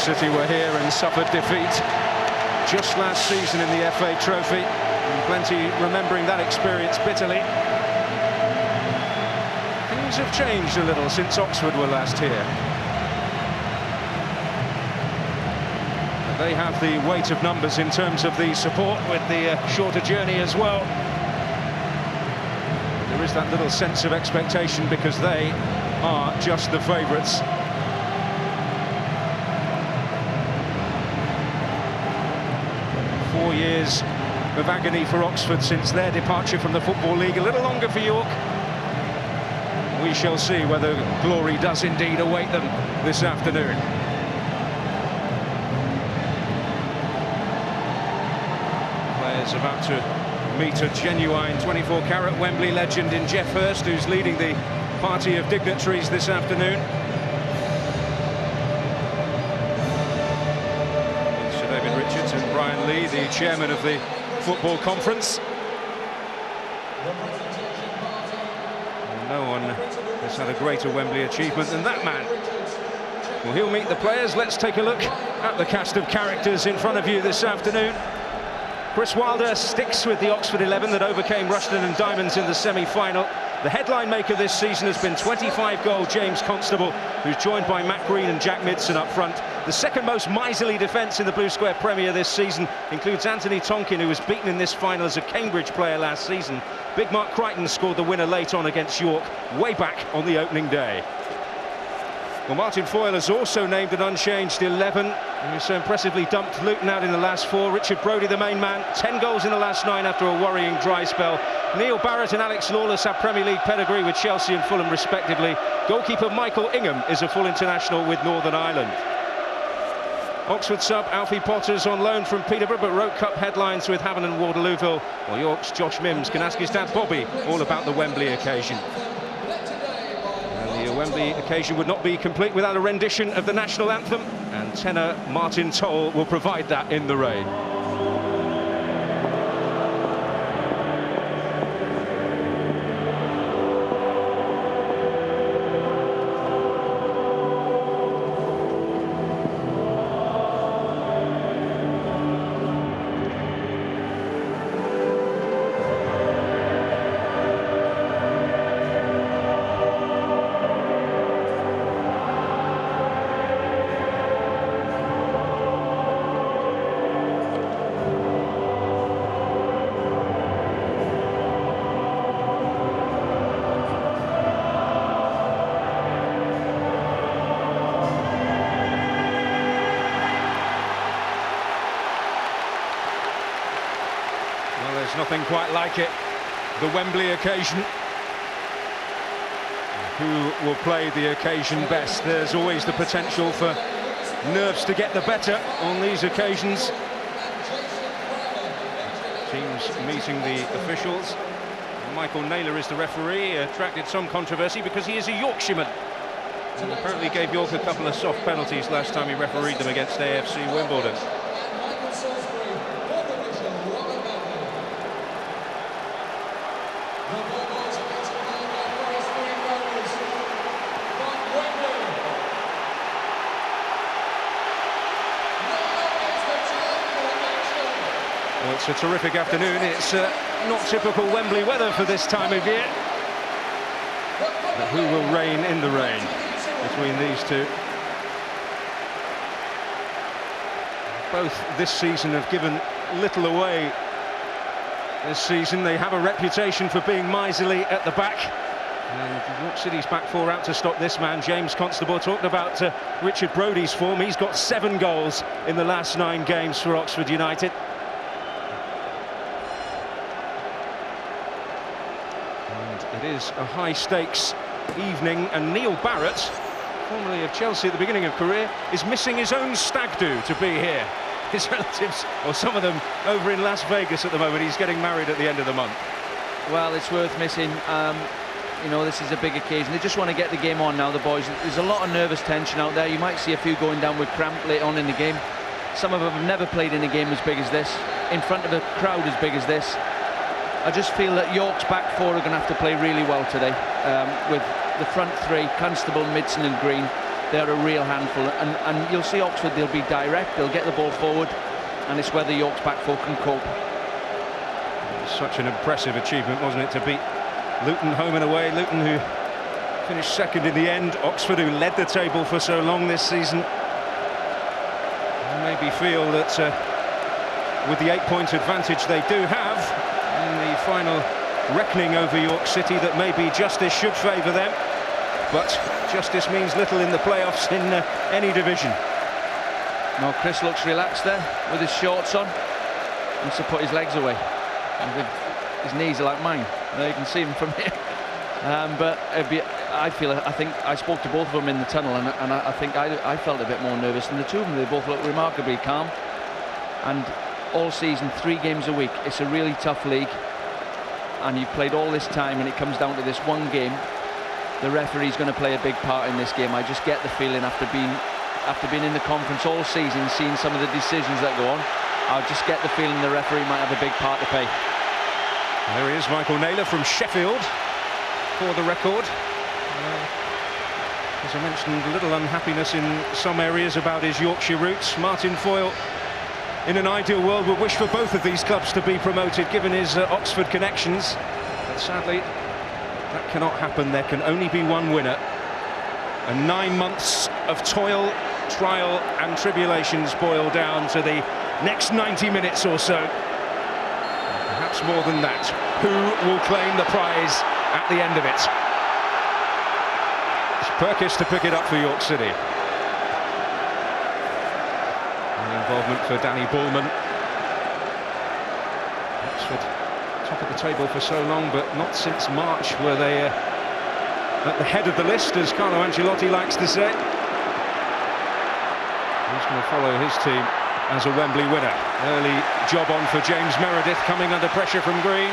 City were here and suffered defeat just last season in the FA Trophy. And plenty remembering that experience bitterly. Things have changed a little since Oxford were last here. But they have the weight of numbers in terms of the support, with the shorter journey as well. There is that little sense of expectation because they are just the favourites. Years of agony for Oxford since their departure from the Football League. A little longer for York. We shall see whether glory does indeed await them this afternoon. Players about to meet a genuine 24-carat Wembley legend in Jeff Hurst, who's leading the party of dignitaries this afternoon. Brian Lee, the chairman of the Football Conference. No one has had a greater Wembley achievement than that man. Well, he'll meet the players. Let's take a look at the cast of characters in front of you this afternoon. Chris Wilder sticks with the Oxford 11 that overcame Rushden and Diamonds in the semi-final. The headline maker this season has been 25-goal James Constable, who's joined by Matt Green and Jack Midson up front. The second most miserly defence in the Blue Square Premier this season includes Anthony Tonkin, who was beaten in this final as a Cambridge player last season. Big Mark Crichton scored the winner late on against York, way back on the opening day. Well, Martin Foyle has also named an unchanged 11, who so impressively dumped Luton out in the last 4. Richard Brodie, the main man, 10 goals in the last 9 after a worrying dry spell. Neil Barrett and Alex Lawless have Premier League pedigree with Chelsea and Fulham respectively. Goalkeeper Michael Ingham is a full international with Northern Ireland. Oxford sub Alfie Potter's on loan from Peterborough, but wrote cup headlines with Havant and Waterlooville. While York's Josh Mims can ask his dad Bobby all about the Wembley occasion. And the Wembley occasion would not be complete without a rendition of the national anthem, and tenor Martin Toll will provide that in the rain. Nothing quite like it. The Wembley occasion. Who will play the occasion best? There's always the potential for nerves to get the better on these occasions. Teams meeting the officials. Michael Naylor is the referee. Attracted some controversy because he is a Yorkshireman. And apparently gave York a couple of soft penalties last time he refereed them against AFC Wimbledon. Well, it's a terrific afternoon. It's not typical Wembley weather for this time of year. But who will reign in the rain between these two? Both this season have given little away. This season they have a reputation for being miserly at the back. And York City's back four out to stop this man, James Constable. Talked about Richard Brodie's form. He's got 7 goals in the last 9 games for Oxford United. It is a high-stakes evening, and Neil Barrett, formerly of Chelsea at the beginning of career, is missing his own stag do to be here. His relatives, or some of them, over in Las Vegas at the moment. He's getting married at the end of the month. Well, it's worth missing. You know, this is a big occasion. They just want to get the game on now, the boys. There's a lot of nervous tension out there. You might see a few going down with cramp later on in the game. Some of them have never played in a game as big as this, in front of a crowd as big as this. I just feel that York's back four are going to have to play really well today, with the front three, Constable, Midson and Green, they're a real handful, and you'll see Oxford, they'll be direct, they'll get the ball forward, and it's whether York's back four can cope. Such an impressive achievement, wasn't it, to beat Luton home and away. Luton, who finished second in the end. Oxford, who led the table for so long this season, maybe feel that with the 8-point advantage they do have in the final reckoning over York City, that maybe justice should favour them, but justice means little in the playoffs in any division. No, Chris looks relaxed there with his shorts on. He wants to put his legs away. His knees are like mine. You can see him from here. But I think I spoke to both of them in the tunnel, and I think I felt a bit more nervous than the two of them. They both looked remarkably calm. And all season, 3 games a week. It's a really tough league, and you've played all this time, and it comes down to this one game. The referee's going to play a big part in this game. I just get the feeling after being in the conference all season, seeing some of the decisions that go on, I just get the feeling the referee might have a big part to play. There he is, Michael Naylor from Sheffield, for the record. As I mentioned, a little unhappiness in some areas about his Yorkshire roots. Martin Foyle, in an ideal world, would wish for both of these clubs to be promoted, given his Oxford connections. But sadly, that cannot happen. There can only be one winner. And 9 months of toil, trial and tribulations boil down to the next 90 minutes or so. Perhaps more than that. Who will claim the prize at the end of it? It's Perkis to pick it up for York City. And involvement for Danny Bullman. Oxford top of the table for so long, but not since March were they at the head of the list, as Carlo Ancelotti likes to say. He's going to follow his team as a Wembley winner. Early job on for James Meredith, coming under pressure from Green.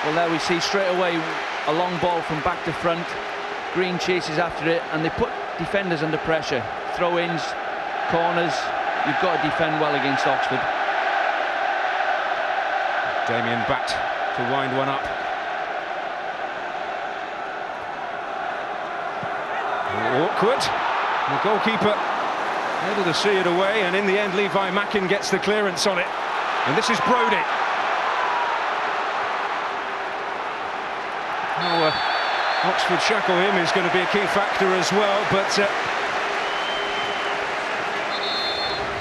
Well, there we see straight away a long ball from back to front. Green chases after it, and they put defenders under pressure. Throw-ins, corners. You've got to defend well against Oxford. Damien Batt to wind one up. Awkward. The goalkeeper able to see it away, and in the end Levi Mackin gets the clearance on it. And this is Brodie. Now Oxford shackle him is going to be a key factor as well, but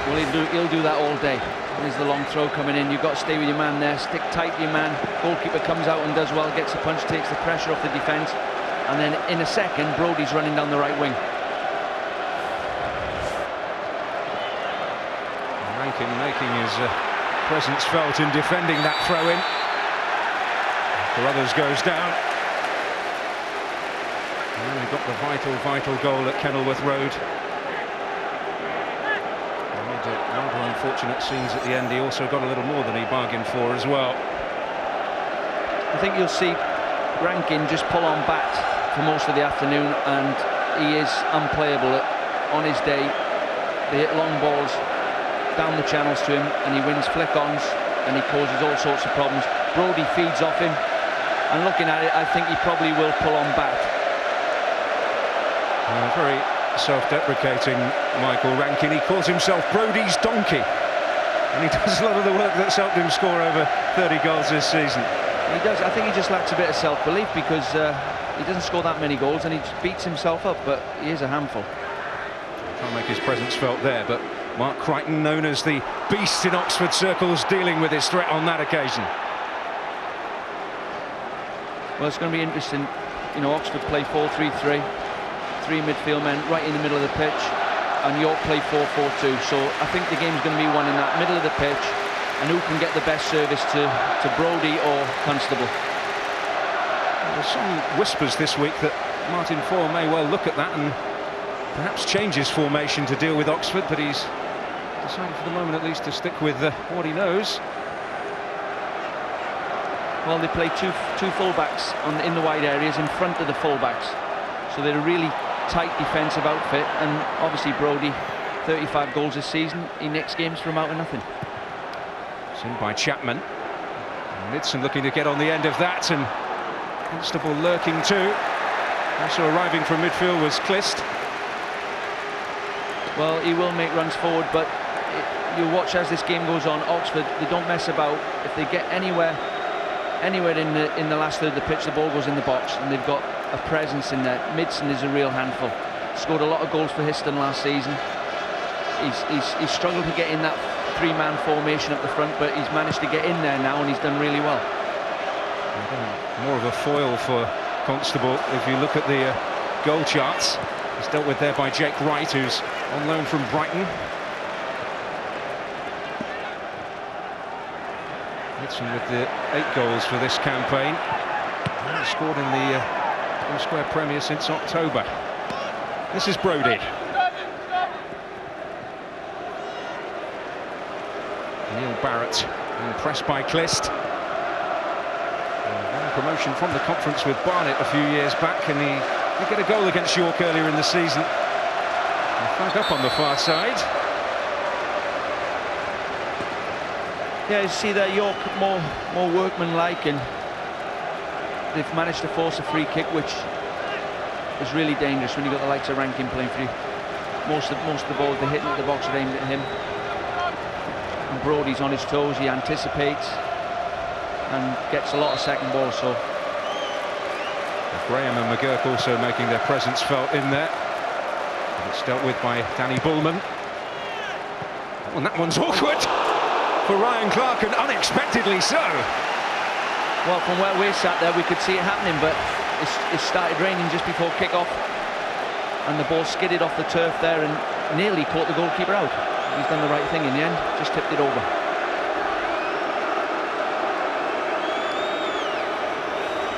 well, he'll do that all day. There's the long throw coming in. You've got to stay with your man there, stick tight to your man. Goalkeeper comes out and does well, gets the punch, takes the pressure off the defence, and then in a second Brodie's running down the right wing. Rankin making his presence felt in defending that throw-in. Carruthers goes down. And we got the vital goal at Kenilworth Road. Rather unfortunate scenes at the end. He also got a little more than he bargained for as well. I think you'll see Rankin just pull on Batt for most of the afternoon, and he is unplayable on his day. They hit long balls down the channels to him, and he wins flick-ons, and he causes all sorts of problems. Brodie feeds off him, and looking at it, I think he probably will pull on Batt. Very self-deprecating Michael Rankin. He calls himself Brodie's donkey, and he does a lot of the work that's helped him score over 30 goals this season. He does. I think he just lacks a bit of self-belief, because he doesn't score that many goals and he just beats himself up, but he is a handful. Can't make his presence felt there, but Mark Crichton, known as the beast in Oxford circles, dealing with his threat on that occasion. Well, it's going to be interesting. You know, Oxford play 4-3-3, 3 midfield men right in the middle of the pitch, and York play 4-4-2. So I think the game's going to be won in that middle of the pitch, and who can get the best service to Brodie or Constable. There's some whispers this week that Martin Foyle may well look at that and perhaps change his formation to deal with Oxford, but he's decided for the moment at least to stick with what he knows. Well, they play two fullbacks in the wide areas in front of the fullbacks, so they're a really tight defensive outfit. And obviously Brodie, 35 goals this season, he nicks games from out of nothing. It's in by Chapman. Nidson looking to get on the end of that, and Constable lurking too. Also arriving from midfield was Clist. Well, he will make runs forward, but you watch as this game goes on. Oxford, they don't mess about. If they get anywhere in the last third of the pitch, the ball goes in the box, and they've got a presence in there. Midson is a real handful. Scored a lot of goals for Histon last season. He's struggled to get in that three-man formation up the front, but he's managed to get in there now, and he's done really well. More of a foil for Constable. If you look at the goal charts, he's dealt with there by Jake Wright, who's on loan from Brighton. Midson with the 8 goals for this campaign. He scored in the All Square Premier since October. This is Brody. Neil Barrett impressed by Clist. Promotion from the conference with Barnet a few years back, and he did get a goal against York earlier in the season. Flag up on the far side. Yeah, you see that York more workmanlike, and they've managed to force a free kick, which is really dangerous when you've got the likes of Rankin playing for you. Most of the balls they're hitting at the box are aimed at him. And Brody's on his toes, he anticipates and gets a lot of second balls. So Graham and McGurk also making their presence felt in there. And it's dealt with by Danny Bullman. And that one's awkward for Ryan Clark, and unexpectedly so. Well, from where we sat there, we could see it happening, but it started raining just before kick-off, and the ball skidded off the turf there and nearly caught the goalkeeper out. He's done the right thing in the end, just tipped it over.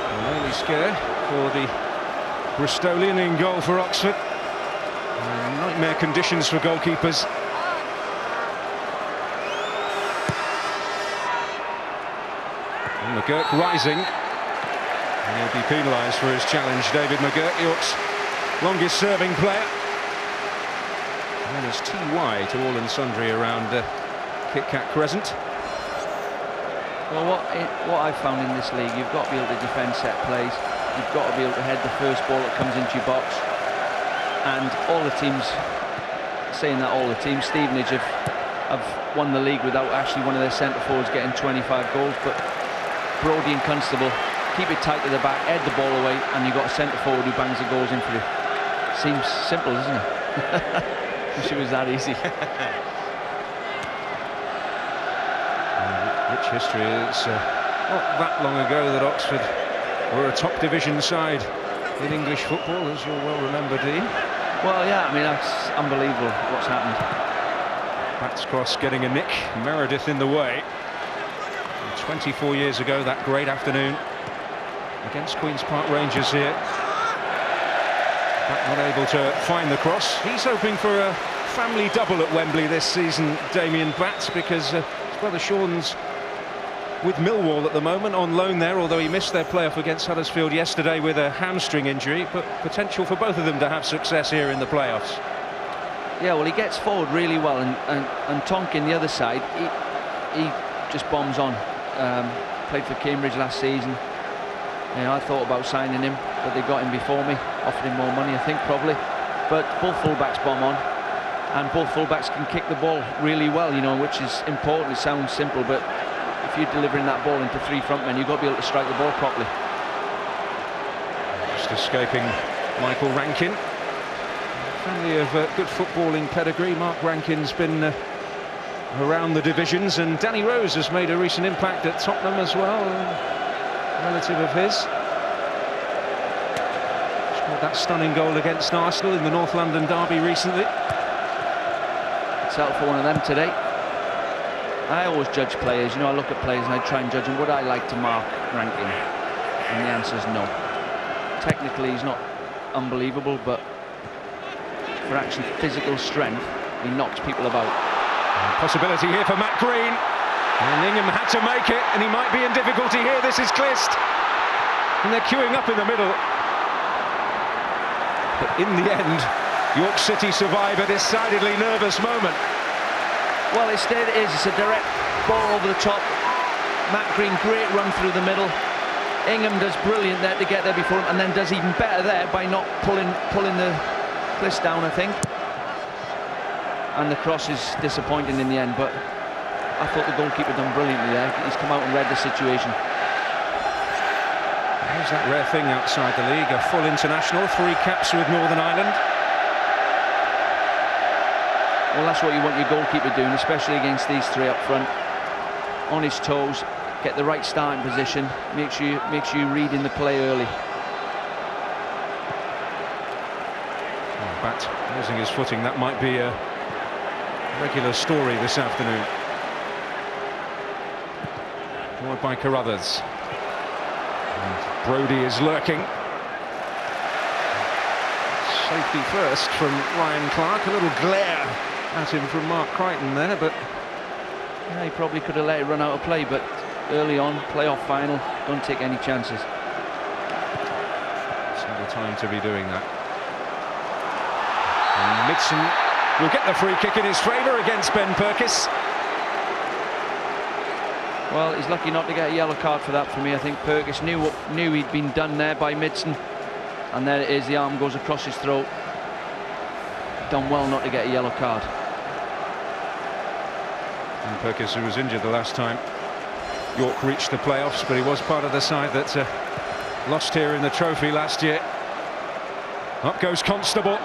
An early scare for the Bristolian in goal for Oxford. Nightmare conditions for goalkeepers. And McGurk rising. And he'll be penalised for his challenge. David McGurk, York's longest serving player. Known as TY to all and sundry around Kit Kat Crescent. Well, what I've found in this league, you've got to be able to defend set plays. You've got to be able to head the first ball that comes into your box. And all the teams, saying that all the teams, Stevenage have won the league without actually one of their centre forwards getting 25 goals. But Brody and Constable keep it tight to the back, head the ball away, and you've got a centre forward who bangs the goals in for you. Seems simple, doesn't it? Wish it was that easy. Rich history. It's not that long ago that Oxford were a top division side in English football, as you'll well remember, Dean. Well, yeah, I mean, that's unbelievable what's happened. Bats cross getting a nick, Meredith in the way. And 24 years ago, that great afternoon against Queen's Park Rangers here. Bat not able to find the cross. He's hoping for a family double at Wembley this season, Damien Batts, because his brother Sean's with Millwall at the moment on loan there, although he missed their playoff against Huddersfield yesterday with a hamstring injury. But potential for both of them to have success here in the playoffs. Yeah, well, he gets forward really well, and Tonkin, the other side, he just bombs on. Played for Cambridge last season. You know, I thought about signing him, but they got him before me, offered him more money, I think, probably. But both fullbacks bomb on, and both fullbacks can kick the ball really well, you know, which is important. It sounds simple, but if you're delivering that ball into three frontmen, you've got to be able to strike the ball properly. Just escaping Michael Rankin. Family of good footballing pedigree. Mark Rankin's been around the divisions, and Danny Rose has made a recent impact at Tottenham as well. Relative of his. Scored that stunning goal against Arsenal in the North London derby recently. It's out for one of them today. I always judge players, you know, I look at players and I try and judge them. Would I like to mark Rankin? And the answer is no. Technically he's not unbelievable, but for actually physical strength, he knocks people about. Possibility here for Matt Green. And Ingham had to make it, and he might be in difficulty here. This is Clist. And they're queuing up in the middle. But in the end, York City survive a decidedly nervous moment. Well, it is. It's a direct ball over the top. Matt Green, great run through the middle. Ingham does brilliant there to get there before him, and then does even better there by not pulling the Clist down, I think. and the cross is disappointing in the end, but I thought the goalkeeper done brilliantly there. He's come out and read the situation. There's that rare thing outside the league, a full international, 3 caps with Northern Ireland. Well, that's what you want your goalkeeper doing, especially against these 3 up front. On his toes, get the right starting position, make sure you're reading the play early. Bat losing his footing, that might be a regular story this afternoon. Followed by Carruthers. And Brodie is lurking. Safety first from Ryan Clark. A little glare at him from Mark Crichton there, but yeah, he probably could have let it run out of play, but early on, playoff final, don't take any chances. It's not the time to be doing that. And Midson will get the free kick in his favour against Ben Purkis. Well, he's lucky not to get a yellow card for that for me. I think Purkis knew he'd been done there by Midson, and there it is, the arm goes across his throat. Done well not to get a yellow card. And Purkis, who was injured the last time York reached the playoffs, but he was part of the side that lost here in the trophy last year. Up goes Constable.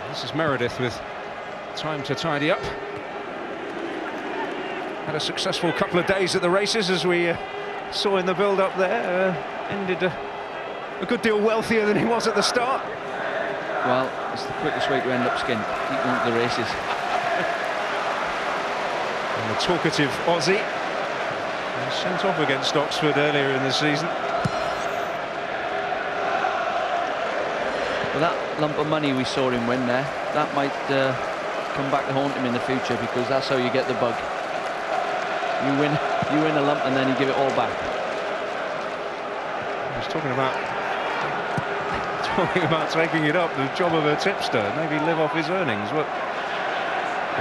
This is Meredith with time to tidy up. Had a successful couple of days at the races, as we saw in the build-up there. Ended a good deal wealthier than he was at the start. Well, it's the quickest way to end up skint. Keep going to the races. And the talkative Aussie was sent off against Oxford earlier in the season. Well, that lump of money we saw him win there, that might come back to haunt him in the future, because that's how you get the bug. You win a lump and then you give it all back. I was talking about taking it up, the job of a tipster, maybe live off his earnings. What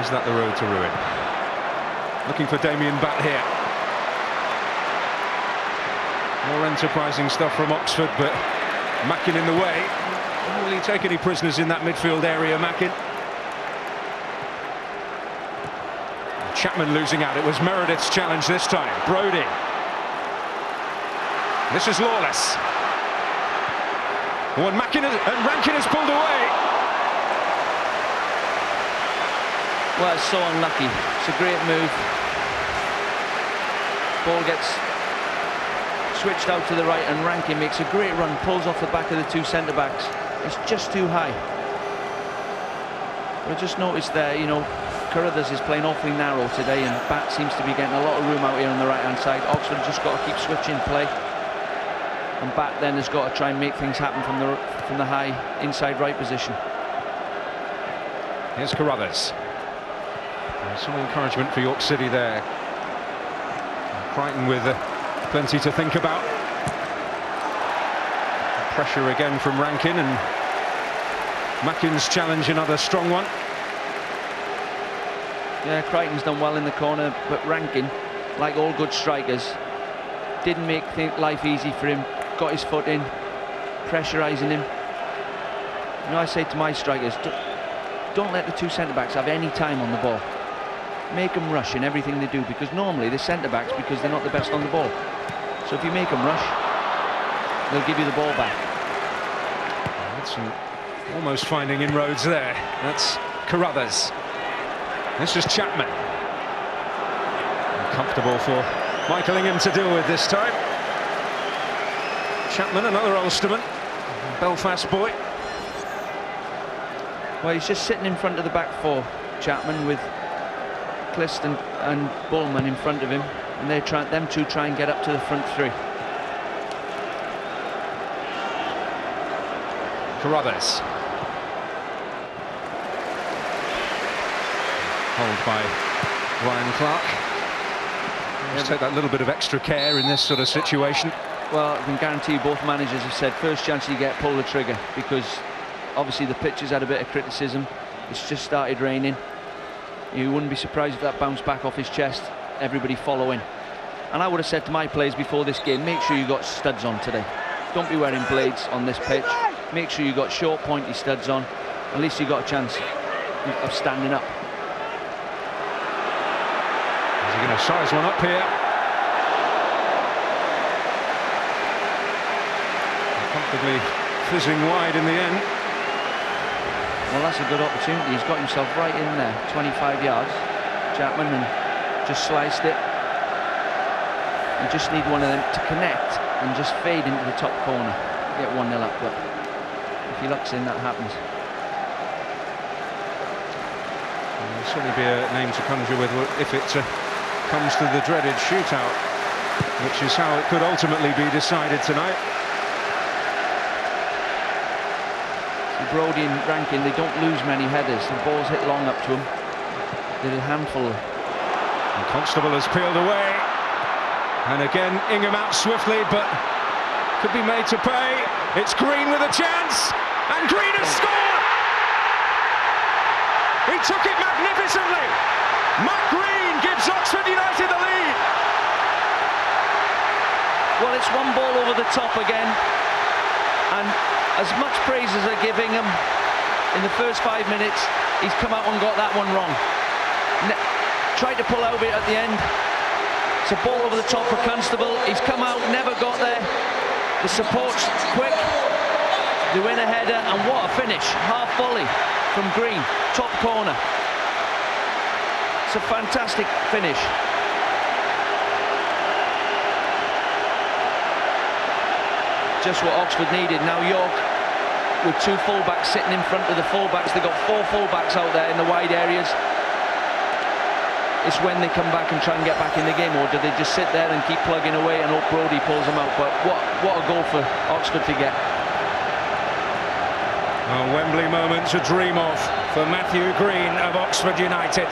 is that, the road to ruin? Looking for Damien Batt here. More enterprising stuff from Oxford, but Mackin in the way. Will he take any prisoners in that midfield area, Mackin? Chapman losing out. It was Meredith's challenge this time. Brodie. This is Lawless. And Rankin has pulled away. Well, it's so unlucky. It's a great move. Ball gets switched out to the right, and Rankin makes a great run, pulls off the back of the 2 centre-backs. It's just too high. But I just noticed there, you know, Carruthers is playing awfully narrow today, and Bat seems to be getting a lot of room out here on the right-hand side. Oxford just got to keep switching play, and Bat then has got to try and make things happen from the high inside right position. Here's Carruthers. Some encouragement for York City there. Crichton with plenty to think about. Pressure again from Rankin, and Mackin's challenge, another strong one. Yeah, Crichton's done well in the corner, but Rankin, like all good strikers, didn't make life easy for him. Got his foot in, pressurising him. You know, I say to my strikers, don't let the 2 centre-backs have any time on the ball. Make them rush in everything they do, because normally they're centre-backs because they're not the best on the ball. So if you make them rush, they'll give you the ball back. That's almost finding inroads there. That's Carruthers. This is Chapman. Comfortable for Michael Ingham to deal with this time. Chapman, another Ulsterman, Belfast boy. Well, he's just sitting in front of the back 4, Chapman, with Clist and Bullman in front of him, and them two try and get up to the front 3. Carruthers. Hold by Ryan Clark. Just take that little bit of extra care in this sort of situation. Well, I can guarantee you both managers have said first chance you get, pull the trigger, because obviously the pitch has had a bit of criticism. It's just started raining. You wouldn't be surprised if that bounced back off his chest. Everybody following. And I would have said to my players before this game, make sure you got studs on today. Don't be wearing blades on this pitch. Make sure you got short pointy studs on, At least you got a chance of standing up. Is he going to size one up here? Comfortably fizzing wide in the end. Well, that's a good opportunity. He's got himself right in there, 25 yards. Chapman, and just sliced it. You just need one of them to connect and just fade into the top corner. Get 1-0 up, but if he looks in, that happens. It'll certainly be a name to conjure with if it comes to the dreaded shootout, which is how it could ultimately be decided tonight. Brody and Rankin, they don't lose many headers. The ball's hit long up to him. Little handful. And Constable has peeled away. And again, Ingham out swiftly, but could be made to pay. It's Green with a chance. And Green has scored! He took it magnificently. Matt Green gives Oxford United the lead. Well, it's one ball over the top again. And as much praise as I give Ingham in the first 5 minutes, he's come out and got that one wrong. Tried to pull out of it at the end. It's a ball over the top for Constable. He's come out, never got there. The support's quick. They win a header, and what a finish. Half volley from Green, top corner. It's a fantastic finish. Just what Oxford needed. Now York with two fullbacks sitting in front of the fullbacks. They've got four fullbacks out there in the wide areas. It's when they come back and try and get back in the game, or do they just sit there and keep plugging away and hope Brody pulls them out? But what a goal for Oxford to get. A Wembley moment to dream of for Matthew Green of Oxford United.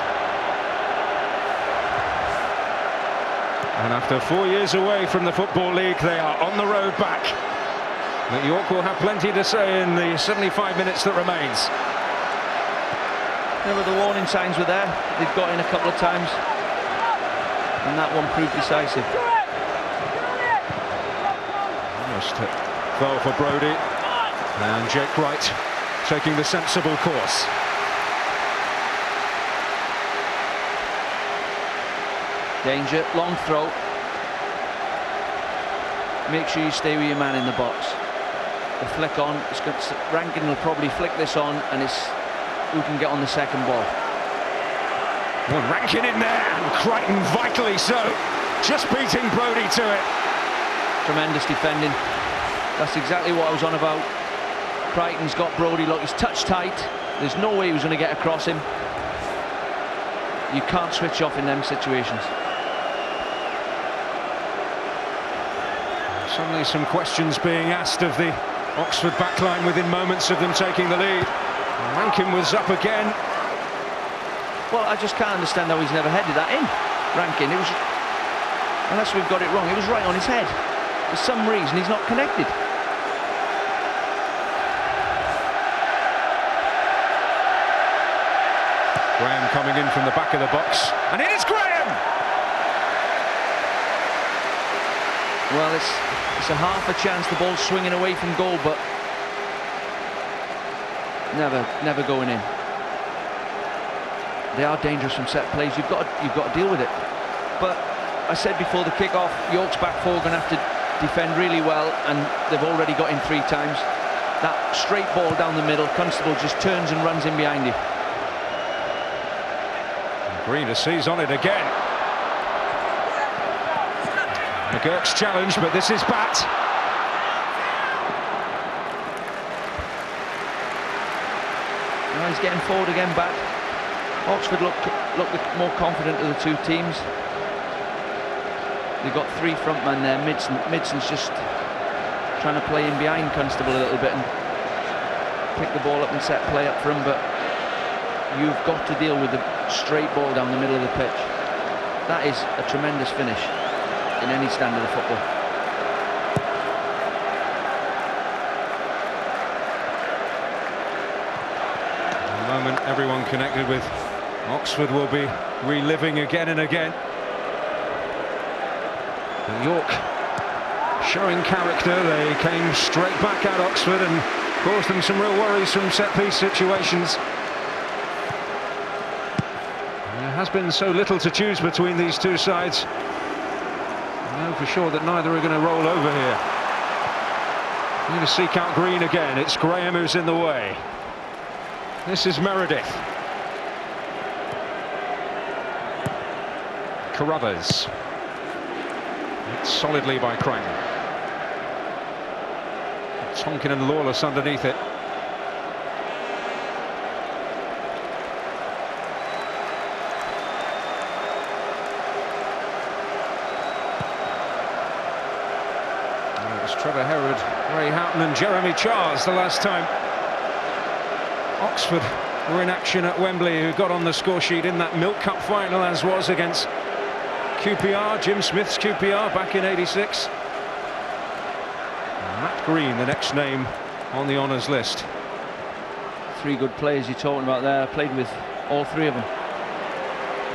And after 4 years away from the Football League, they are on the road back. But York will have plenty to say in the 75 minutes that remains. There were the warning signs were there. They've got in a couple of times. And that one proved decisive. Almost fell for Brody. And Jake Wright taking the sensible course. Danger, long throw. Make sure you stay with your man in the box. The flick on, Rankin will probably flick this on, and it's who can get on the second ball. Well, Rankin in there, and Crichton vitally so, just beating Brody to it. Tremendous defending. That's exactly what I was on about. Crichton's got Brody, look, he's touch tight. There's no way he was going to get across him. You can't switch off in them situations. Suddenly some questions being asked of the Oxford backline within moments of them taking the lead. Rankin was up again. Well, I just can't understand how he's never headed that in. Rankin, it was, unless we've got it wrong, it was right on his head. For some reason, he's not connected. Graham coming in from the back of the box, and it is Graham! Well, it's a half a chance, the ball's swinging away from goal, but never going in. They are dangerous from set plays. You've got to deal with it. But I said before the kick-off, York's back four are going to have to defend really well, and they've already got in 3 times. That straight ball down the middle, Constable just turns and runs in behind you. Green to seize on it again. McGurk's challenge, but this is Bat. Now he's getting forward again, Bat. Oxford look more confident of the two teams. They've got 3 frontmen there. Midson's just trying to play in behind Constable a little bit and pick the ball up and set play up for him, but you've got to deal with the straight ball down the middle of the pitch. That is a tremendous finish in any standard of football. The moment everyone connected with Oxford will be reliving again and again. And York showing character. They came straight back at Oxford and caused them some real worries from set-piece situations. There has been so little to choose between these two sides. I know for sure that neither are going to roll over here. Going to seek out Green again. It's Graham who's in the way. This is Meredith. Carruthers. It's solidly by Crichton. Tonkin and Lawless underneath it. It was Trevor Herrod, Ray Houghton and Jeremy Charles the last time Oxford were in action at Wembley, who got on the score sheet in that Milk Cup final, as was against QPR, Jim Smith's QPR back in '86. Matt Green, the next name on the honours list. Three good players you're talking about there. I played with all three of them.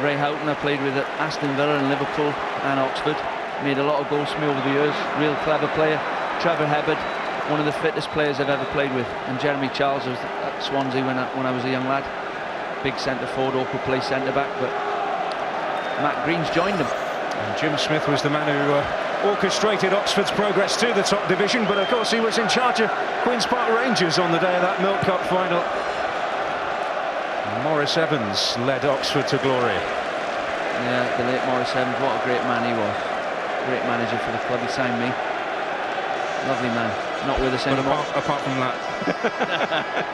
Ray Houghton I played with at Aston Villa and Liverpool and Oxford. Made a lot of goals for me over the years. Real clever player. Trevor Herrod, one of the fittest players I've ever played with. And Jeremy Charles was at Swansea when I was a young lad. Big centre forward, awkward play centre back, but Matt Green's joined him. And Jim Smith was the man who orchestrated Oxford's progress to the top division, but of course he was in charge of Queen's Park Rangers on the day of that Milk Cup final. Maurice Evans led Oxford to glory. Yeah, the late Maurice Evans, what a great man he was. Great manager for the club, he signed me. Lovely man, not with us anymore. But apart from that,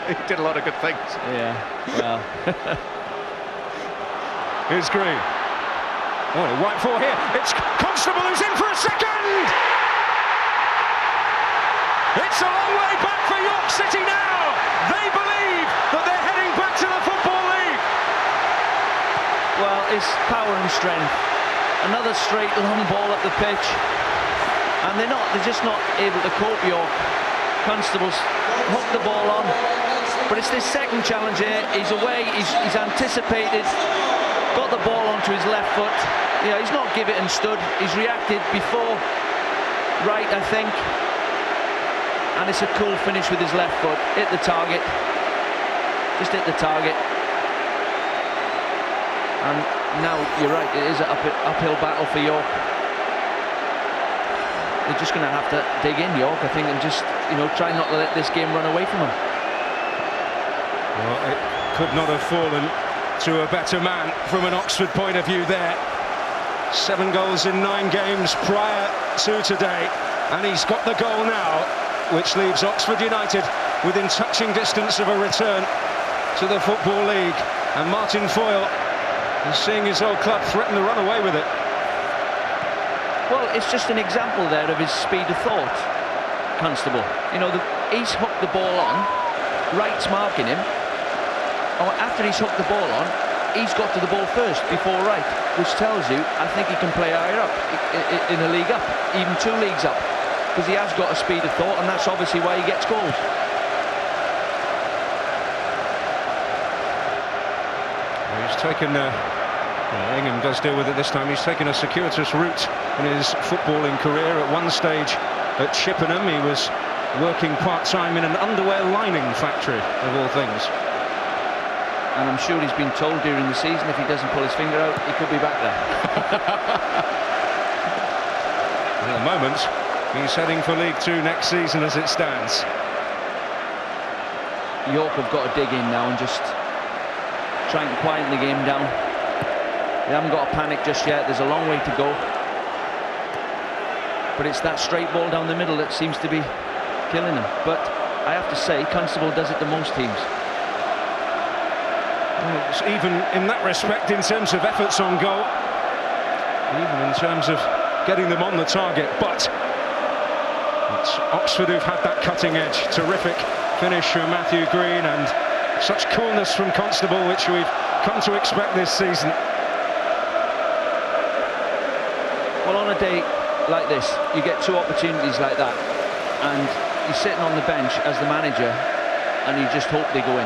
he did a lot of good things. Yeah, well. Here's Green. Oh, white for here. It's Constable who's in for a second. It's a long way back for York City now. They believe that they're heading back to the Football League. Well, it's power and strength. Another straight long ball up the pitch. And they're just not able to cope, York. Constable's hooked the ball on. But it's this second challenge here. He's away, he's anticipated. Got the ball onto his left foot. Yeah, he's not give it and stood. He's reacted before right, I think. And it's a cool finish with his left foot. Hit the target. Just hit the target. And now, you're right, it is an uphill battle for York. They're just going to have to dig in, York, I think, and just, try not to let this game run away from them. Well, it could not have fallen to a better man from an Oxford point of view there. 7 goals in 9 games prior to today, and he's got the goal now, which leaves Oxford United within touching distance of a return to the Football League. And Martin Foyle is seeing his old club threaten to run away with it. Well, it's just an example there of his speed of thought, Constable. He's hooked the ball on, Wright's marking him. After he's hooked the ball on, he's got to the ball first before Wright, which tells you, I think he can play higher up, in a league up, even 2 leagues up, because he has got a speed of thought, and that's obviously why he gets goals. He's taken, Ingham does deal with it this time, he's taken a circuitous route in his footballing career. At one stage at Chippenham, he was working part-time in an underwear lining factory, of all things. And I'm sure he's been told during the season if he doesn't pull his finger out, he could be back there. At the moment, he's heading for League 2 next season as it stands. York have got to dig in now and just try and quieten the game down. They haven't got to panic just yet, there's a long way to go. But it's that straight ball down the middle that seems to be killing them. But I have to say, Constable does it to most teams. Even in that respect, in terms of efforts on goal, even in terms of getting them on the target, but it's Oxford who've had that cutting edge. Terrific finish from Matthew Green, and such coolness from Constable, which we've come to expect this season. Well, on a day like this, you get 2 opportunities like that, and you're sitting on the bench as the manager, and you just hope they go in.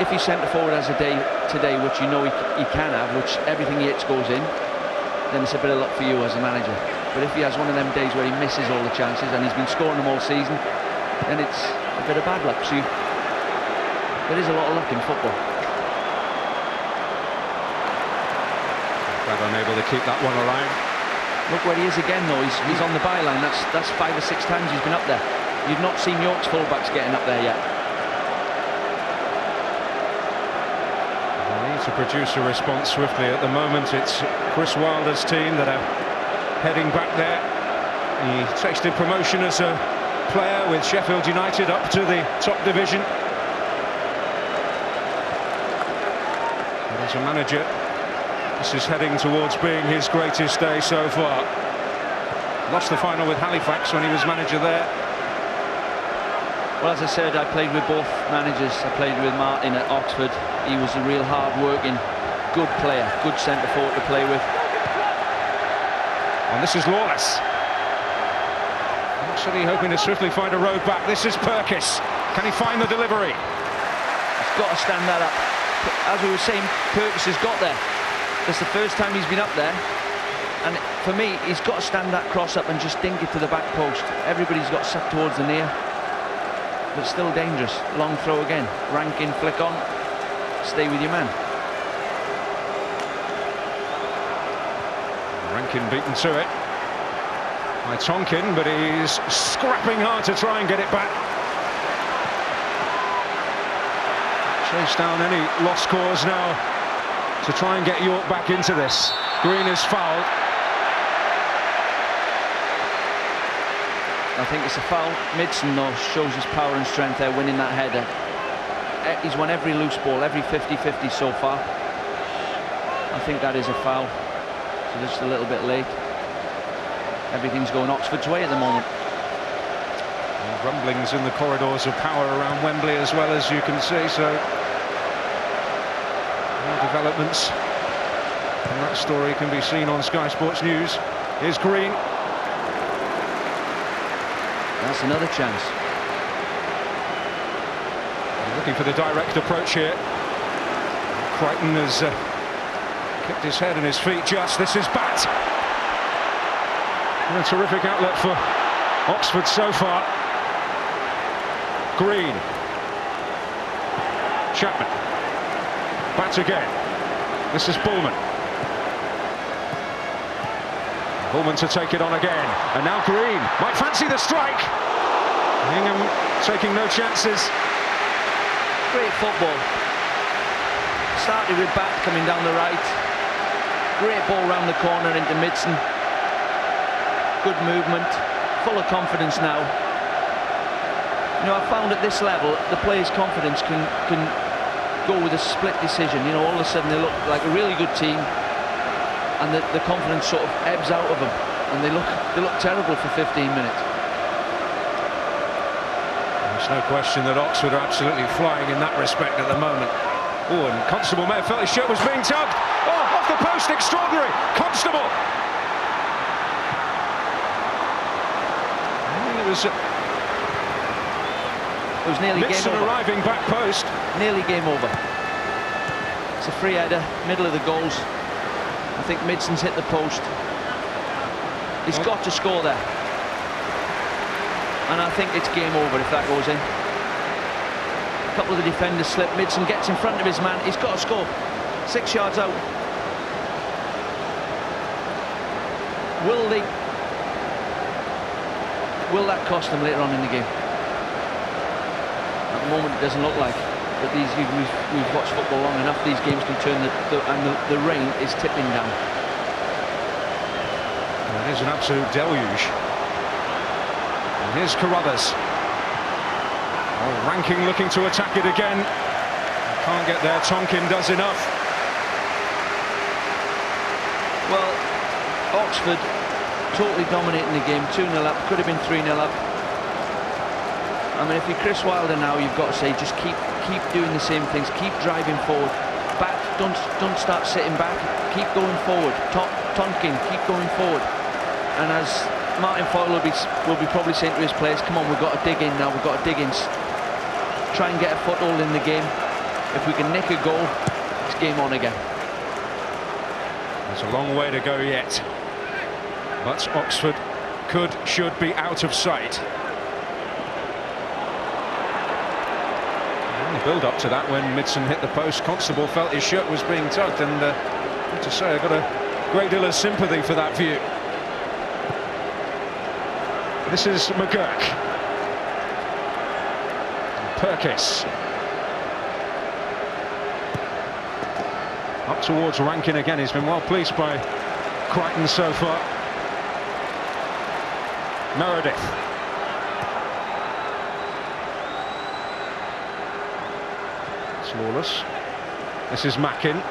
If he centre forward has a day today, which he can have, which everything he hits goes in, then it's a bit of luck for you as a manager. But if he has one of them days where he misses all the chances, and he's been scoring them all season, then it's a bit of bad luck. So there is a lot of luck in football. Glad unable to keep that one alive. Look where he is again, though. He's on the byline. That's 5 or 6 times he's been up there. You've not seen York's fullbacks getting up there yet. They need to produce a response swiftly. At the moment, it's Chris Wilder's team that are heading back there. He tasted promotion as a player with Sheffield United up to the top division. And as a manager, this is heading towards being his greatest day so far. Lost the final with Halifax when he was manager there. Well, as I said, I played with both managers. I played with Martin at Oxford. He was a real hard-working, good player, good centre-forward to play with. And this is Lawless. Actually hoping to swiftly find a road back. This is Perkis. Can he find the delivery? He's got to stand that up. As we were saying, Perkis has got there. It's the first time he's been up there, and for me, he's got to stand that cross up and just dink it to the back post. Everybody's got sucked towards the near, but still dangerous. Long throw again. Rankin, flick on. Stay with your man. Rankin beaten to it by Tonkin, but he's scrapping hard to try and get it back. Chase down any lost cause now to try and get York back into this. Green is fouled. I think it's a foul. Midson, though, shows his power and strength there, winning that header. He's won every loose ball, every 50-50 so far. I think that is a foul. So just a little bit late. Everything's going Oxford's way at the moment. And rumblings in the corridors of power around Wembley as well, as you can see, so more developments, and that story can be seen on Sky Sports News. Here's Green. That's another chance. He's looking for the direct approach here. Crichton has kicked his head and his feet just. This is Bat. And a terrific outlet for Oxford so far. Green. Chapman. Bat again. This is Bullman. Bullman to take it on again. And now Green might fancy the strike. Ingham taking no chances. Great football. Started with Bat coming down the right. Great ball round the corner into Midson. Good movement. Full of confidence now. You know, I found at this level, the players' confidence can go with a split decision. You know, all of a sudden they look like a really good team, and the confidence sort of ebbs out of them, and they look terrible for 15 minutes. There's no question that Oxford are absolutely flying in that respect at the moment. Oh, and Constable may have felt his shirt was being tugged. Oh, off the post, extraordinary. Constable. I think it was nearly Nixon game over. arriving back post. Nearly game over. It's a free header, middle of the goals. I think Midson's hit the post. He's got to score there. And I think it's game over if that goes in. A couple of the defenders slip. Midson gets in front of his man. He's got to score. 6 yards out. Will that cost them later on in the game? At the moment, it doesn't look like. But we've watched football long enough. These games can turn, and the rain is tipping down. Well, it is an absolute deluge. And here's Carruthers. Oh, Rankin looking to attack it again. Can't get there. Tonkin does enough. Well, Oxford totally dominating the game. 2-0 up. Could have been 3-0 up. I mean, if you're Chris Wilder now, you've got to say, just keep doing the same things. Keep driving forward. Back. Don't start sitting back. Keep going forward. Tonkin, keep going forward. And as Martin Foyle will be probably saying to his players, come on, we've got to dig in now. We've got to dig in. Try and get a foothold in the game. If we can nick a goal, it's game on again. There's a long way to go yet, but Oxford should be out of sight. build up to that, when Midson hit the post, Constable felt his shirt was being tugged, and I have to say, I got a great deal of sympathy for that view. This is McGurk. Perkis. Up towards Rankin again. He's been well pleased by Crichton so far. Meredith. It's Lawless. This is Mackin.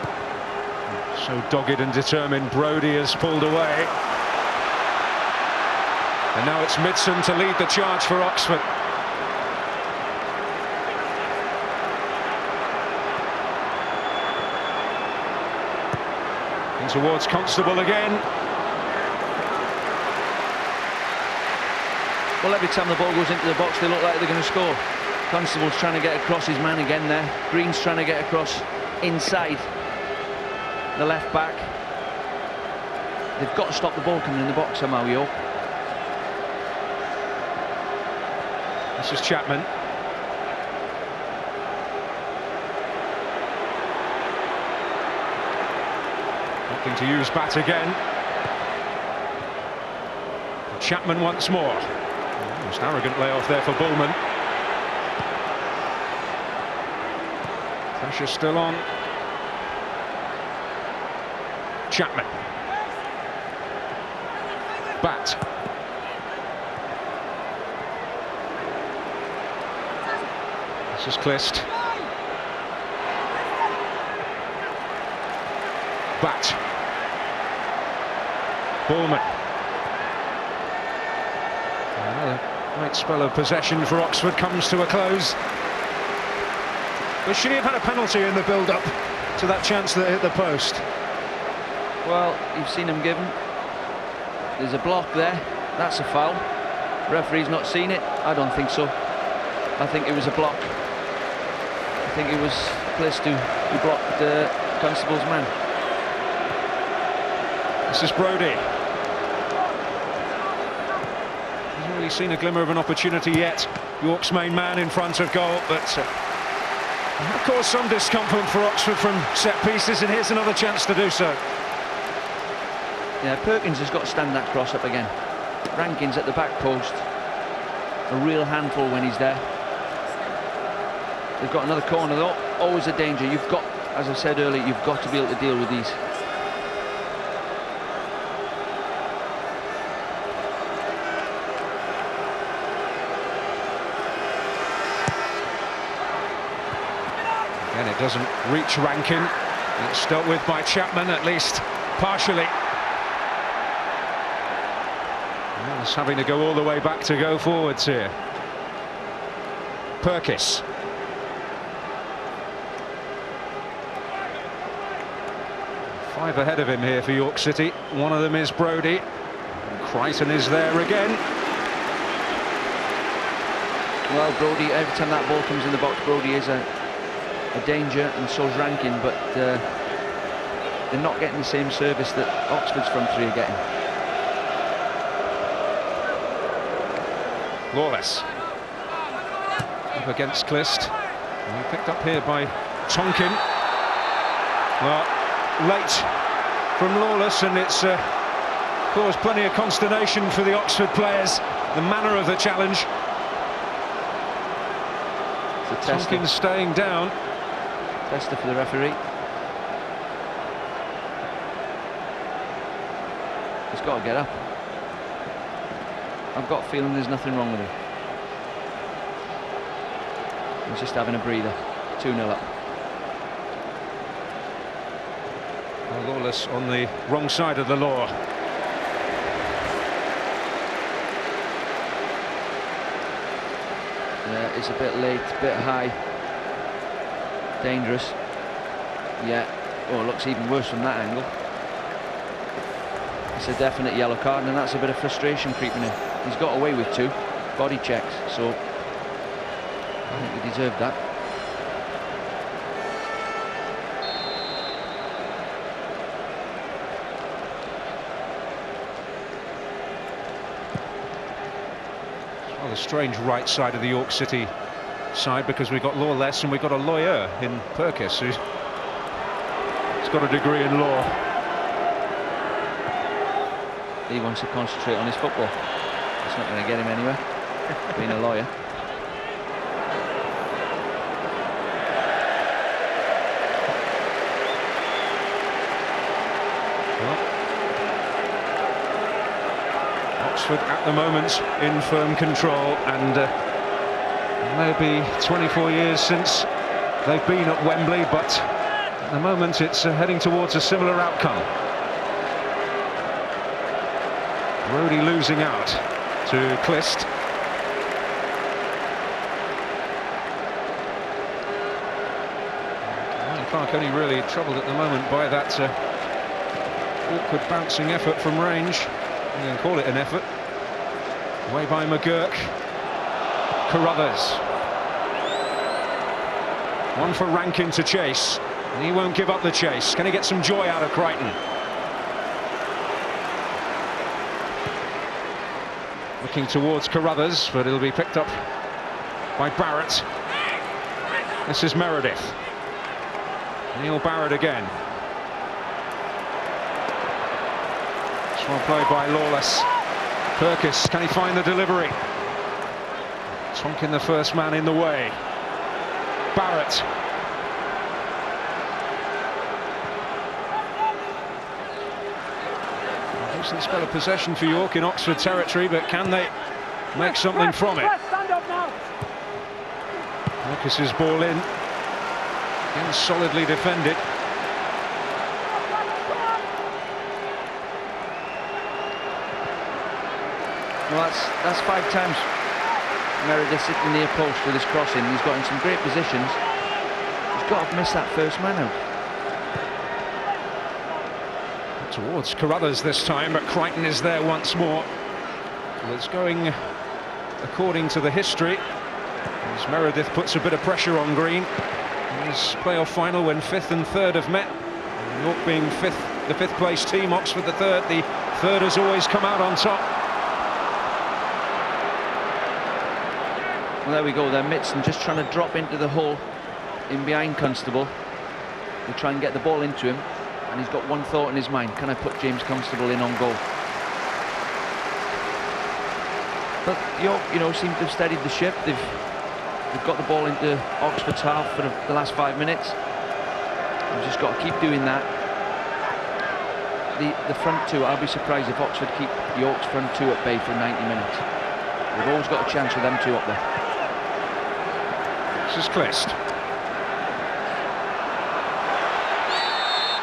So dogged and determined, Brodie has pulled away. And now it's Midson to lead the charge for Oxford. And towards Constable again. Well, every time the ball goes into the box, they look like they're going to score. Constable's trying to get across his man again there. Green's trying to get across inside the left back. They've got to stop the ball coming in the box somehow, York. This is Chapman. Looking to use bat again. Chapman once more. Most arrogant layoff there for Bullman. Pressure still on. Chapman. Bat. This is Clist. Bat. Bullman. Another great spell of possession for Oxford comes to a close. But should he have had a penalty in the build-up to that chance that hit the post? Well, you've seen him given. There's a block there. That's a foul. Referee's not seen it. I don't think so. I think it was a block. I think it was Clist who blocked Constable's man. This is Brodie. Hasn't really seen a glimmer of an opportunity yet. York's main man in front of goal, but of course some discomfort for Oxford from set pieces, and here's another chance to do so. Yeah, Perkins has got to stand that cross up again. Rankin's at the back post. A real handful when he's there. They've got another corner though. Always a danger. You've got, as I said earlier, you've got to be able to deal with these. And it doesn't reach Rankin. It's dealt with by Chapman, at least partially. And it's having to go all the way back to go forwards here. Perkis. Five ahead of him here for York City. One of them is Brodie. Crichton is there again. Well, Brodie, every time that ball comes in the box, Brodie is a danger, and so's Rankin, but they're not getting the same service that Oxford's front three are getting. Lawless. Up against Clist. And picked up here by Tonkin. Well, late from Lawless, and it's caused plenty of consternation for the Oxford players, the manner of the challenge. Tonkin staying down. Tester for the referee. He's got to get up. I've got a feeling there's nothing wrong with him. He's just having a breather. 2-0 up. Well, Lawless on the wrong side of the law. Yeah, it's a bit late, a bit high. Dangerous. Yeah. Oh, it looks even worse from that angle. It's a definite yellow card, and that's a bit of frustration creeping in. He's got away with 2 body checks, so I think he deserved that. Well, the strange right side of the York City side because we've got lawless and we've got a lawyer in Perkis who's got a degree in law. He wants to concentrate on his football. It's not going to get him anywhere, being a lawyer. Oxford at the moment in firm control, and maybe 24 years since they've been at Wembley, but at the moment it's heading towards a similar outcome. Brodie losing out to Clist. Clark only really troubled at the moment by that awkward bouncing effort from range. You can call it an effort. Away by McGurk. Carruthers. One for Rankin to chase. And he won't give up the chase. Can he get some joy out of Crichton? Looking towards Carruthers, but it'll be picked up by Barrett. This is Meredith. Neil Barrett again. This one played by Lawless. Perkis, can he find the delivery? Tonkin, the first man in the way. Barrett. A decent spell of possession for York in Oxford territory, but can they make something from it? Perkis's ball in. Again, solidly defended. Well, that's 5 times Meredith sitting near post with his crossing. He's got in some great positions. He's got to miss that first man out. Towards Carruthers this time, but Crichton is there once more. Well, it's going according to the history, as Meredith puts a bit of pressure on Green. In his playoff final when 5th and 3rd have met, York being the 5th place team, Oxford the 3rd. The 3rd has always come out on top. Well, there we go there. Mitson just trying to drop into the hole in behind Constable. He'll try and get the ball into him, and he's got one thought in his mind: can I put James Constable in on goal? But York, you know, seem to have steadied the ship. They've got the ball into Oxford's half for the last 5 minutes. We've just got to keep doing that. The front two, I'll be surprised if Oxford keep York's front two at bay for 90 minutes. We've always got a chance with them two up there. This is Clist.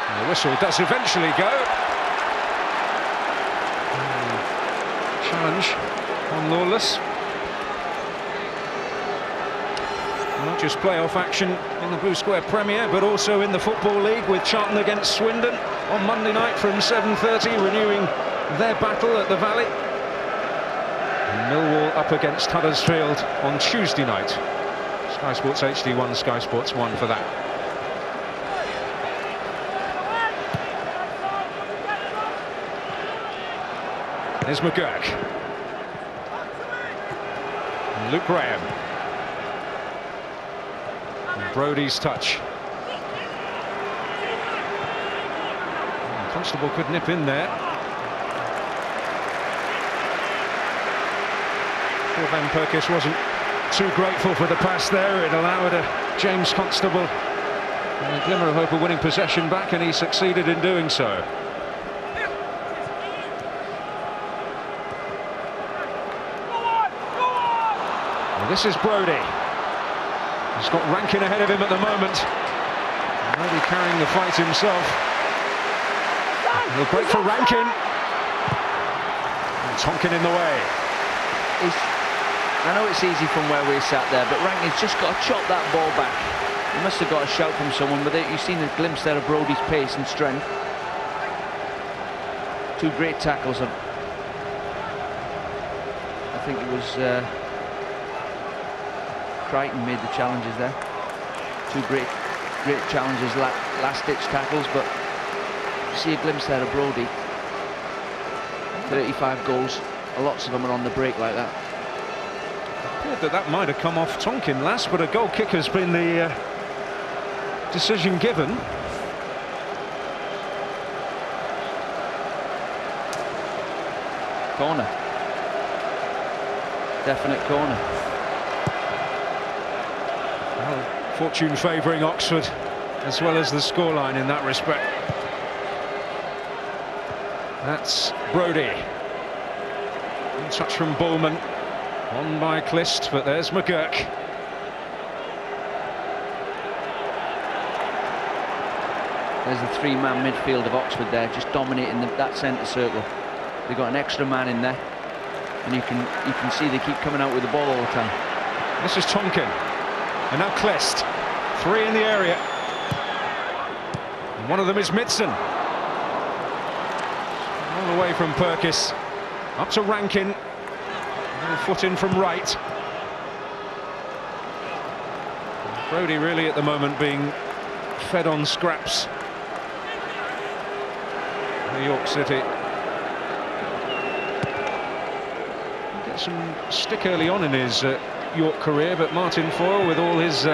And the whistle does eventually go. Challenge on Lawless. Not just playoff action in the Blue Square Premier, but also in the Football League with Charlton against Swindon on Monday night from 7:30, renewing their battle at the Valley. And Millwall up against Huddersfield on Tuesday night. Sky Sports HD1, Sky Sports 1 for that. There's McGurk. And Luke Graham. And Brodie's touch. And Constable could nip in there. Sure, Ben Perkis wasn't too grateful for the pass there. It allowed James Constable a glimmer of hope of winning possession back, and he succeeded in doing so. Well, this is Brodie. He's got Rankin ahead of him at the moment. Brodie carrying the fight himself. He'll break for Rankin. And Tonkin in the way. I know it's easy from where we're sat there, but Rankin's just got to chop that ball back. He must have got a shout from someone, but you've seen a glimpse there of Brodie's pace and strength. 2 great tackles. I think it was Crichton made the challenges there. 2 great challenges, last-ditch tackles, but you see a glimpse there of Brodie. 35 goals, lots of them are on the break like that. thought that might have come off Tonkin last, but a goal kicker's been the decision given. Corner. Definite corner. Well, fortune favouring Oxford, as well as the scoreline in that respect. That's Brodie. Touch from Bullman. On by Clist, but there's McGurk. There's the three-man midfield of Oxford there, just dominating that centre circle. They've got an extra man in there, and you can see they keep coming out with the ball all the time. This is Tonkin, and now Clist. Three in the area. And one of them is Midson. All the way from Perkis up to Rankin. Foot in from right. Brodie really at the moment being fed on scraps. York City get some stick early on in his York career, but Martin Foyle, with all his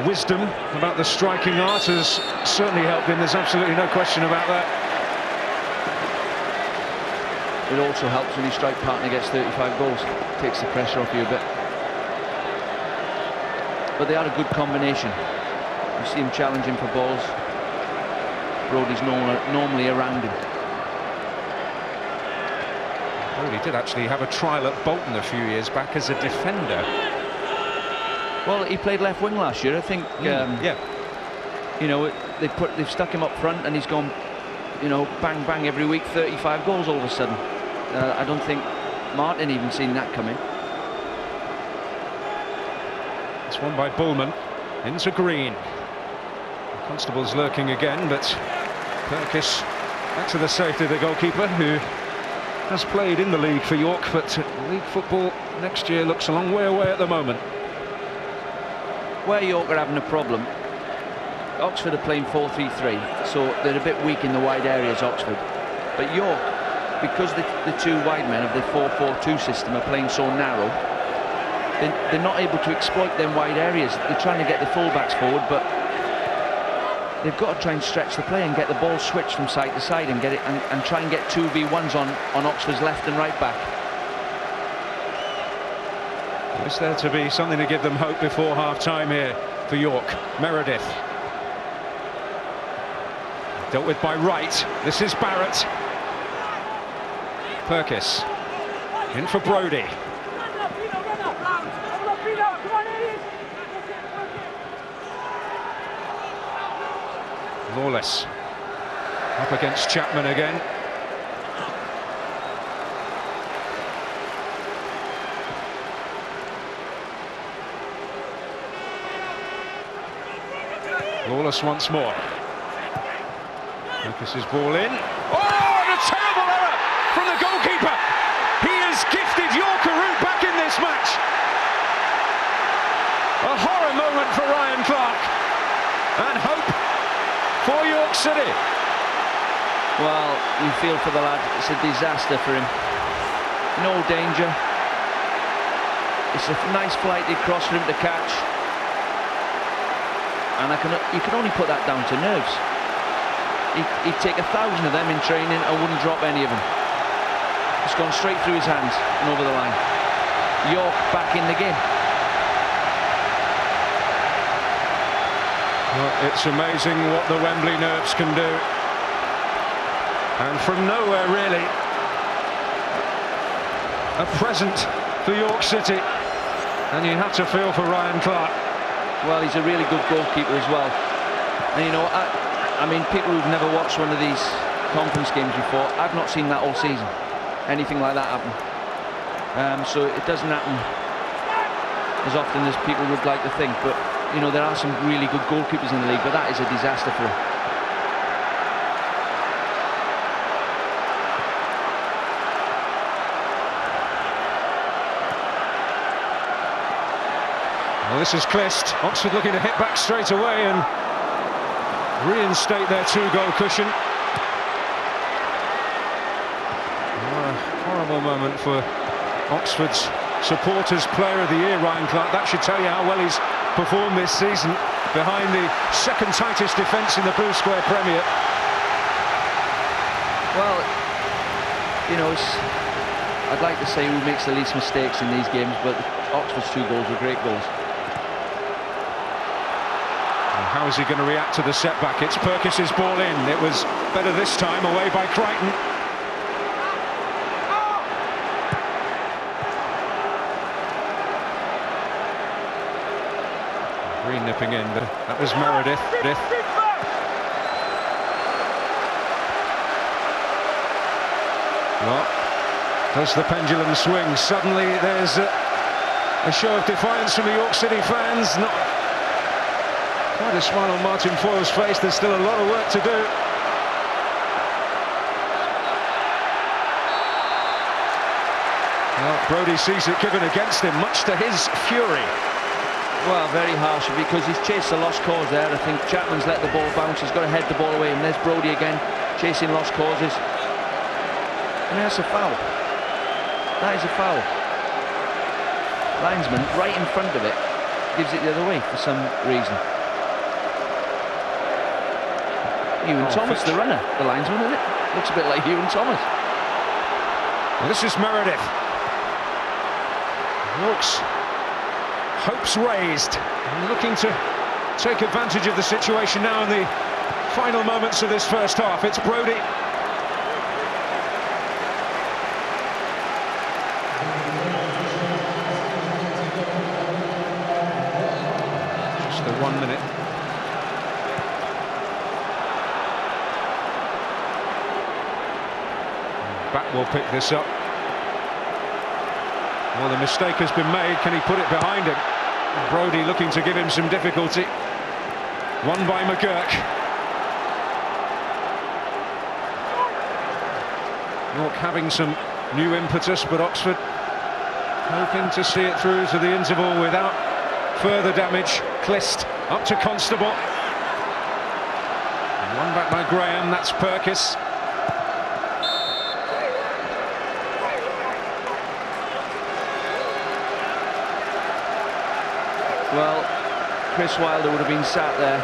wisdom about the striking art, has certainly helped him. There's absolutely no question about that. It also helps when your strike partner gets 35 goals. Takes the pressure off you a bit. But they are a good combination. You see him challenging for balls. Brodie's normally around him. Brodie did actually have a trial at Bolton a few years back as a defender. Well, he played left wing last year, I think. Yeah. You know, they've stuck him up front, and he's gone, you know, bang bang every week, 35 goals all of a sudden. I don't think Martin even seen that coming. It's won by Bullman into Green. Constable's lurking again, but Perkis back to the safety of the goalkeeper, who has played in the league for York, but league football next year looks a long way away at the moment. Where York are having a problem, Oxford are playing 4-3-3, so they're a bit weak in the wide areas, Oxford. But York, because the two wide men of the 4-4-2 system are playing so narrow, they're not able to exploit them wide areas. They're trying to get the fullbacks forward, but they've got to try and stretch the play and get the ball switched from side to side and get it and try and get 2v1s on Oxford's left and right back. Is there to be something to give them hope before half-time here for York? Meredith. Dealt with by Wright. This is Barrett. Perkis. In for Brodie. Lawless. Up against Chapman again. Lawless once more. Focuses ball in. Oh, and a terrible error from the goalkeeper. He has gifted York a route back in this match. A horror moment for Ryan Clark. And hope for York City. Well, you feel for the lad. It's a disaster for him. No danger. It's a nice flighted cross for him to catch. And you can only put that down to nerves. He'd take 1,000 of them in training and wouldn't drop any of them. It's gone straight through his hands and over the line. York back in the game. Well, it's amazing what the Wembley nerves can do. And from nowhere, really, a present for York City. And you have to feel for Ryan Clark. Well, he's a really good goalkeeper as well. And you know, I mean, people who've never watched one of these conference games before, I've not seen that all season. Anything like that happen. So it doesn't happen as often as people would like to think. But, you know, there are some really good goalkeepers in the league, but that is a disaster for him. Well, this is Clist. Oxford looking to hit back straight away and reinstate their two-goal cushion. Oh, a horrible moment for Oxford's Supporters Player of the Year, Ryan Clark. That should tell you how well he's performed this season, behind the second tightest defence in the Blue Square Premier. Well, you know, I'd like to say who makes the least mistakes in these games, but Oxford's 2 goals were great goals. And how is he going to react to the setback? It's Purkis's ball in. It was better this time, away by Crichton. Green nipping in, but that was Meredith. Well, does the pendulum swing? Suddenly there's a show of defiance from the York City fans. Not quite a smile on Martin Foyle's face. There's still a lot of work to do. Well, Brodie sees it given against him, much to his fury. Well, very harsh, because he's chased a lost cause there. I think Chapman's let the ball bounce. He's got to head the ball away, and there's Brodie again, chasing lost causes. And that's a foul. That is a foul. Linesman right in front of it gives it the other way for some reason. Ewan Thomas, the runner, the linesman, isn't it? Looks a bit like Ewan Thomas. Well, this is Meredith. York's hopes raised, and looking to take advantage of the situation now in the final moments of this first half. It's Brodie. Just the 1 minute. Back will pick this up. Well, the mistake has been made. Can he put it behind him? Brodie looking to give him some difficulty. Won by McGurk. York having some new impetus, but Oxford hoping to see it through to the interval without further damage. Clist up to Constable. One back by Graham. That's Purkis. Well, Chris Wilder would have been sat there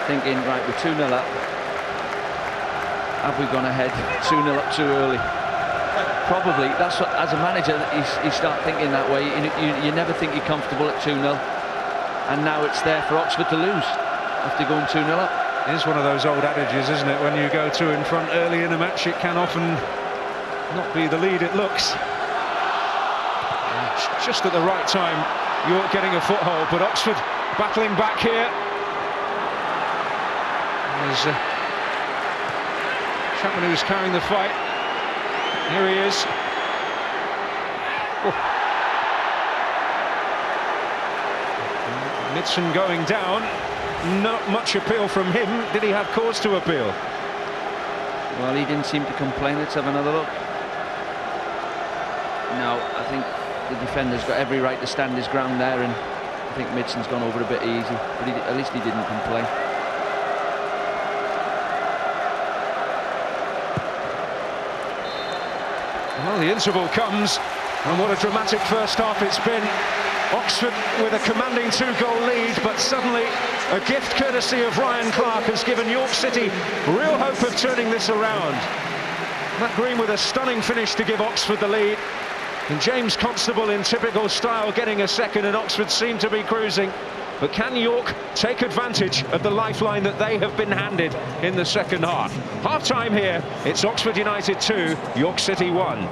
thinking, right, we're 2-0 up. Have we gone ahead 2-0 up too early? Probably. That's what, as a manager, you start thinking that way. You never think you're comfortable at 2-0. And now it's there for Oxford to lose after going 2-0 up. It is one of those old adages, isn't it? When you go 2 in front early in a match, it can often not be the lead it looks. And just at the right time, York getting a foothold, but Oxford battling back here. There's Chapman who's carrying the fight. Here he is. Oh. Midson going down. Not much appeal from him. Did he have cause to appeal? Well, he didn't seem to complain. Let's have another look. No, I think the defender's got every right to stand his ground there, and I think Midson's gone over a bit easy, but at least he didn't complain. Well, the interval comes, and what a dramatic first half it's been. Oxford with a commanding 2-goal lead, but suddenly a gift courtesy of Ryan Clark has given York City real hope of turning this around. Matt Green with a stunning finish to give Oxford the lead. And James Constable in typical style getting a second, and Oxford seem to be cruising. But can York take advantage of the lifeline that they have been handed in the second half? Half-time here, it's Oxford United 2, York City 1.